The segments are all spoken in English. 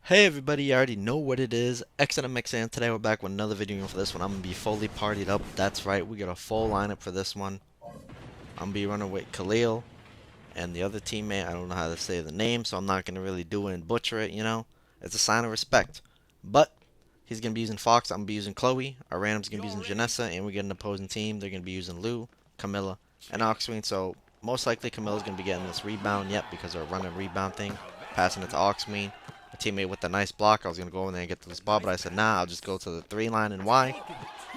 Hey everybody, you already know what it is. XNMX, and today we're back with another video. For this one, I'm going to be fully partied up. That's right, we got a full lineup for this one. I'm going to be running with Khalil and the other teammate. I don't know how to say the name, so I'm not going to really do it and butcher it, you know. It's a sign of respect. But he's going to be using Fox, I'm going to be using Chloe. Our random's going to be using Janessa, and we get an opposing team. They're going to be using Lou, Camilla, and Oxwing. So most likely Camilla's going to be getting this rebound yet because they're running rebound thing. Passing it to Oxwing. A teammate with a nice block. I was going to go in there and get to this ball, but I said, nah, I'll just go to the 3 line. And why?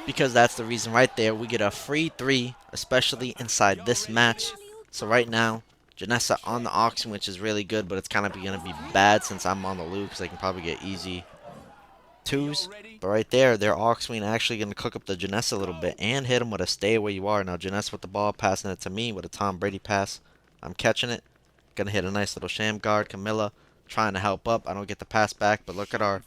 Because that's the reason right there. We get a free 3, especially inside this match. So right now, Janessa on the auction, which is really good, but it's kind of going to be bad since I'm on the loop because I can probably get easy 2s. But right there, their Oxwing actually going to cook up the Janessa a little bit and hit him with a stay where you are. Now Janessa with the ball, passing it to me with a Tom Brady pass. I'm catching it. Going to hit a nice little sham guard. Camilla trying to help up. I don't get the pass back, but look at our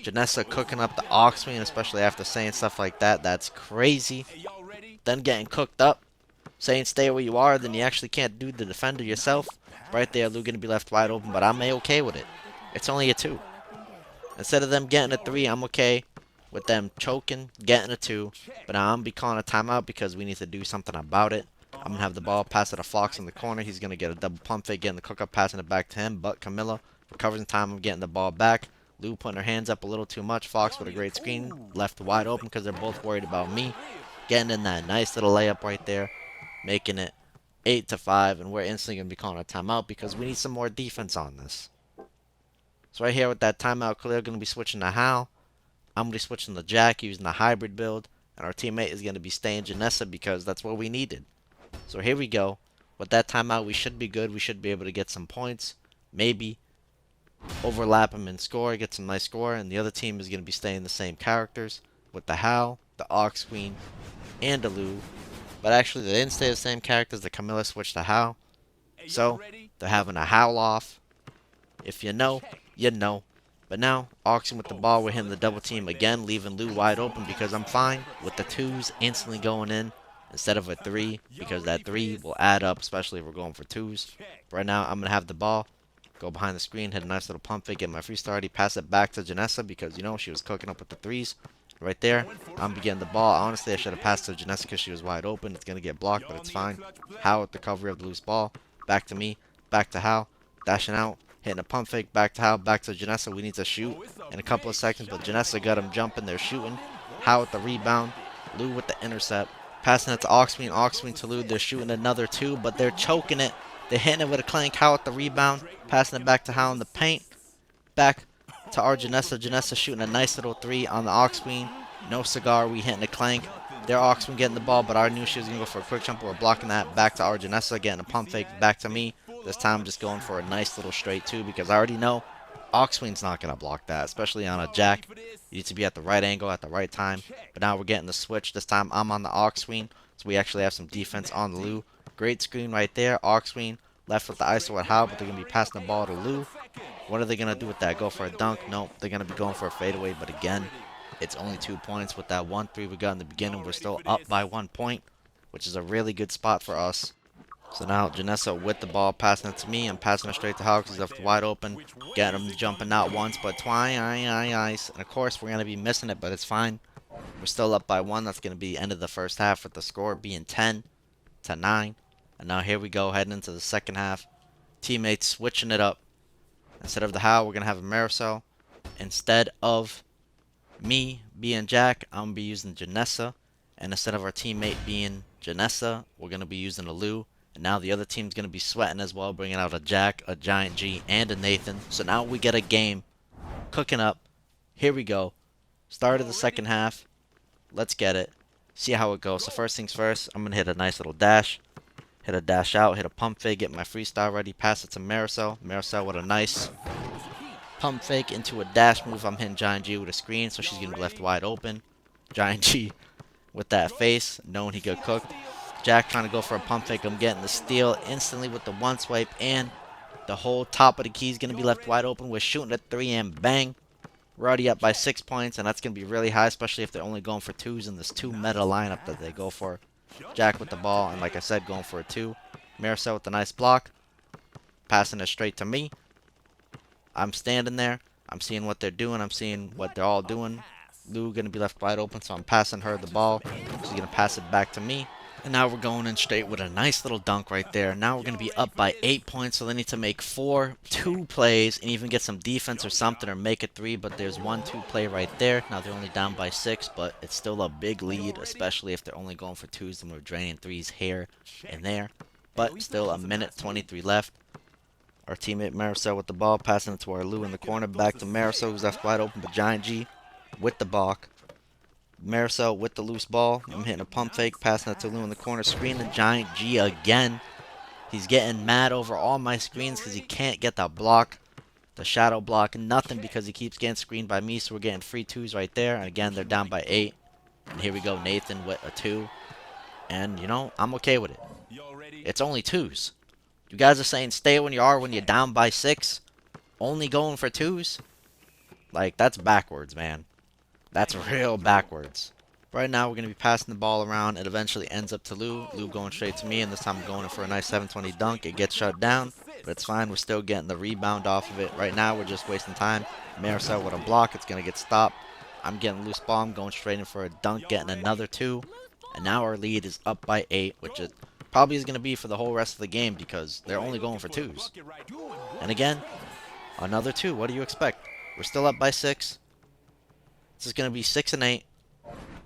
Janessa cooking up the Oxwing, especially after saying stuff like that. That's crazy. Then getting cooked up, saying stay where you are, then you actually can't do the defender yourself. Right there, Lou going to be left wide open, but I'm okay with it. It's only a 2. Instead of them getting a 3, I'm okay with them choking, getting a 2. But now I'm going to be calling a timeout because we need to do something about it. I'm going to have the ball pass it to Fox in the corner. He's going to get a double pump fake, getting the cook up, passing it back to him. But Camilla recovers in time. I'm getting the ball back. Lou putting her hands up a little too much. Fox with a great screen. Left wide open because they're both worried about me. Getting in that nice little layup right there. Making it 8-5. And we're instantly going to be calling a timeout because we need some more defense on this. So right here with that timeout, Khalil going to be switching to Hal. I'm going to be switching to Jack using the hybrid build. And our teammate is going to be staying Janessa because that's what we needed. So here we go. With that timeout, we should be good. We should be able to get some points. Maybe overlap them and score, get some nice score. And the other team is going to be staying the same characters with the Hal, the Ox Queen, and the Lou. But actually, they didn't stay the same characters. The Camilla switched to Hal. So they're having a Howl off. If you know, you know. But now, Auction with the ball, we're hitting the double team again, leaving Lou wide open because I'm fine with the 2s instantly going in instead of a 3 because that 3 will add up, especially if we're going for 2s. But right now, I'm going to have the ball, go behind the screen, hit a nice little pump fake, get my free start, pass it back to Janessa because, you know, she was cooking up with the 3s. Right there, I'm getting the ball. Honestly, I should have passed to Janessa because she was wide open. It's going to get blocked, but it's fine. Hal with the recovery of the loose ball. Back to me, back to Hal, dashing out. Hitting a pump fake, back to Hal, back to Janessa. We need to shoot in a couple of seconds, but Janessa got him jumping. They're shooting. Hal with the rebound. Lou with the intercept. Passing it to Oxwing. Oxwing to Lou. They're shooting another 2, but they're choking it. They're hitting it with a clank. Hal with the rebound. Passing it back to Hal in the paint. Back to our Janessa. Janessa shooting a nice little 3 on the Oxwing. No cigar. We hitting a clank. Their Oxwing getting the ball, but our knew she was going to go for a quick jump. We're blocking that. Back to our Janessa. Getting a pump fake. Back to me. This time I'm just going for a nice little straight 2 because I already know Oxwing's not going to block that, especially on a Jack. You need to be at the right angle at the right time. But now we're getting the switch. This time I'm on the Oxwing, so we actually have some defense on the Lou. Great screen right there. Oxwing left with the ISO at Hal, but they're going to be passing the ball to Lou. What are they going to do with that? Go for a dunk? Nope. They're going to be going for a fadeaway, but again, it's only 2 points. With that 1-3 we got in the beginning, we're still up by 1 point, which is a really good spot for us. So now Janessa with the ball, passing it to me. I'm passing it straight to Hal because he's left wide open. Getting him jumping not once, but twice. And of course, we're going to be missing it, but it's fine. We're still up by 1. That's going to be end of the first half with the score being 10-9. And now here we go, heading into the second half. Teammates switching it up. Instead of the Hal, we're going to have a Marisol. Instead of me being Jack, I'm going to be using Janessa. And instead of our teammate being Janessa, we're going to be using a Lou. And now the other team's going to be sweating as well, bringing out a Jack, a Giant G, and a Nathan. So now we get a game cooking up. Here we go. Start of the second half. Let's get it. See how it goes. So first things first, I'm going to hit a nice little dash. Hit a dash out, hit a pump fake, get my freestyle ready, pass it to Marisol. Marisol with a nice pump fake into a dash move. I'm hitting Giant G with a screen, so she's going to be left wide open. Giant G with that face, knowing he got cooked. Jack trying to go for a pump fake. I'm getting the steal instantly with the one swipe, and the whole top of the key is going to be left wide open. We're shooting at 3, and bang. We're already up by 6 points, and that's going to be really high, especially if they're only going for 2s in this 2 meta lineup that they go for. Jack with the ball, and like I said, going for a 2. Marisol with the nice block. Passing it straight to me. I'm standing there. I'm seeing what they're doing. I'm seeing what they're all doing. Lou gonna be left wide open, so I'm passing her the ball. She's gonna pass it back to me. And now we're going in straight with a nice little dunk right there. Now we're going to be up by 8 points, so they need to make 2 plays, and even get some defense or something, or make it 3. But there's 1-2 play right there. Now they're only down by 6, but it's still a big lead, especially if they're only going for 2s and we're draining 3s here and there. But still a minute 23 left. Our teammate Marisol with the ball, passing it to our Lou in the corner. Back to Marisol, who's left wide open, but Giant G with the block. Marisol with the loose ball. I'm hitting a pump fake, passing it to Lou in the corner. Screen the Giant G again. He's getting mad over all my screens because he can't get that block. The shadow block, nothing, because he keeps getting screened by me. So we're getting free 2s right there. And again, they're down by 8. And here we go, Nathan with a 2. And, you know, I'm okay with it. It's only 2s. You guys are saying stay when you are when you're down by 6. Only going for 2s. Like, that's backwards, man. That's real backwards. Right now, we're going to be passing the ball around. It eventually ends up to Lou. Lou going straight to me, and this time I'm going in for a nice 720 dunk. It gets shut down, but it's fine. We're still getting the rebound off of it. Right now, we're just wasting time. Marisol with a block. It's going to get stopped. I'm getting loose ball. I'm going straight in for a dunk, getting another 2. And now our lead is up by 8, which it probably is going to be for the whole rest of the game because they're only going for 2s. And again, another 2. What do you expect? We're still up by 6. This is going to be 6 and 8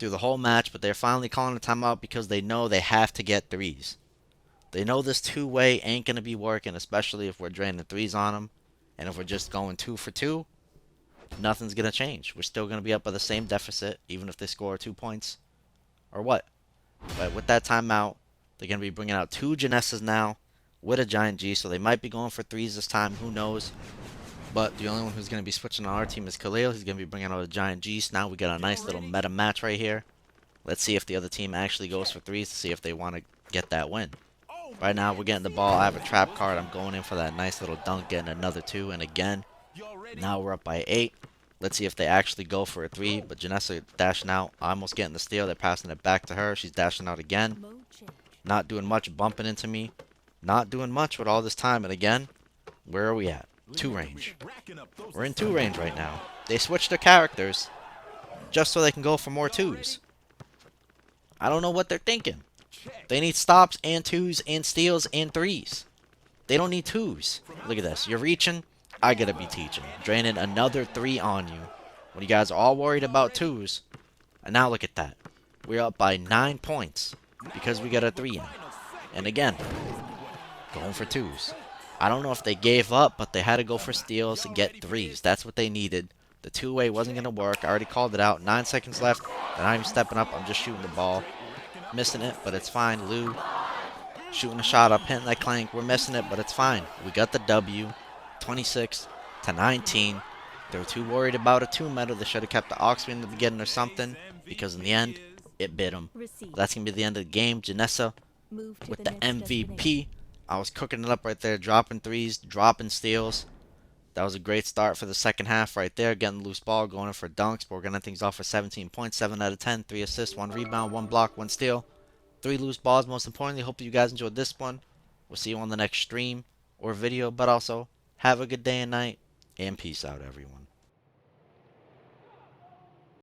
through the whole match, but they're finally calling a timeout because they know they have to get 3s. They know this 2-way ain't going to be working, especially if we're draining 3s on them. And if we're just going 2 for 2, nothing's going to change. We're still going to be up by the same deficit, even if they score 2 points. Or what? But with that timeout, they're going to be bringing out 2 Janessas now with a Giant G, so they might be going for 3s this time. Who knows? But the only one who's going to be switching on our team is Khalil. He's going to be bringing out a Giant G. So now we got a nice little meta match right here. Let's see if the other team actually goes for 3s to see if they want to get that win. Right now, we're getting the ball. I have a trap card. I'm going in for that nice little dunk, getting another 2. And again, now we're up by 8. Let's see if they actually go for a 3. But Janessa dashing out. Almost getting the steal. They're passing it back to her. She's dashing out again. Not doing much, bumping into me. Not doing much with all this time. And again, where are we at? 2 range. We're in 2 range right now. They switched their characters just so they can go for more 2s. I don't know what they're thinking. They need stops and 2s and steals and 3s. They don't need 2s. Look at this. You're reaching. I gotta be teaching. Draining another 3 on you. When you guys are all worried about 2s. And now look at that. We're up by 9 points because we got a 3 in. And again, going for 2s. I don't know if they gave up, but they had to go for steals and get 3s. That's what they needed. The 2-way wasn't going to work. I already called it out. 9 seconds left. They're not even stepping up. I'm just shooting the ball. Missing it, but it's fine. Lou shooting a shot up, hitting that clank. We're missing it, but it's fine. We got the W. 26-19. They were too worried about a 2-meter. They should have kept the aux in the beginning or something, because in the end, it bit them. That's going to be the end of the game. Janessa with the MVP. I was cooking it up right there, dropping 3s, dropping steals. That was a great start for the second half right there. Getting the loose ball, going in for dunks. But we're going to end things off for 17 points, 7 out of 10, 3 assists, 1 rebound, 1 block, 1 steal, 3 loose balls. Most importantly, hope you guys enjoyed this one. We'll see you on the next stream or video. But also, have a good day and night, and peace out, everyone.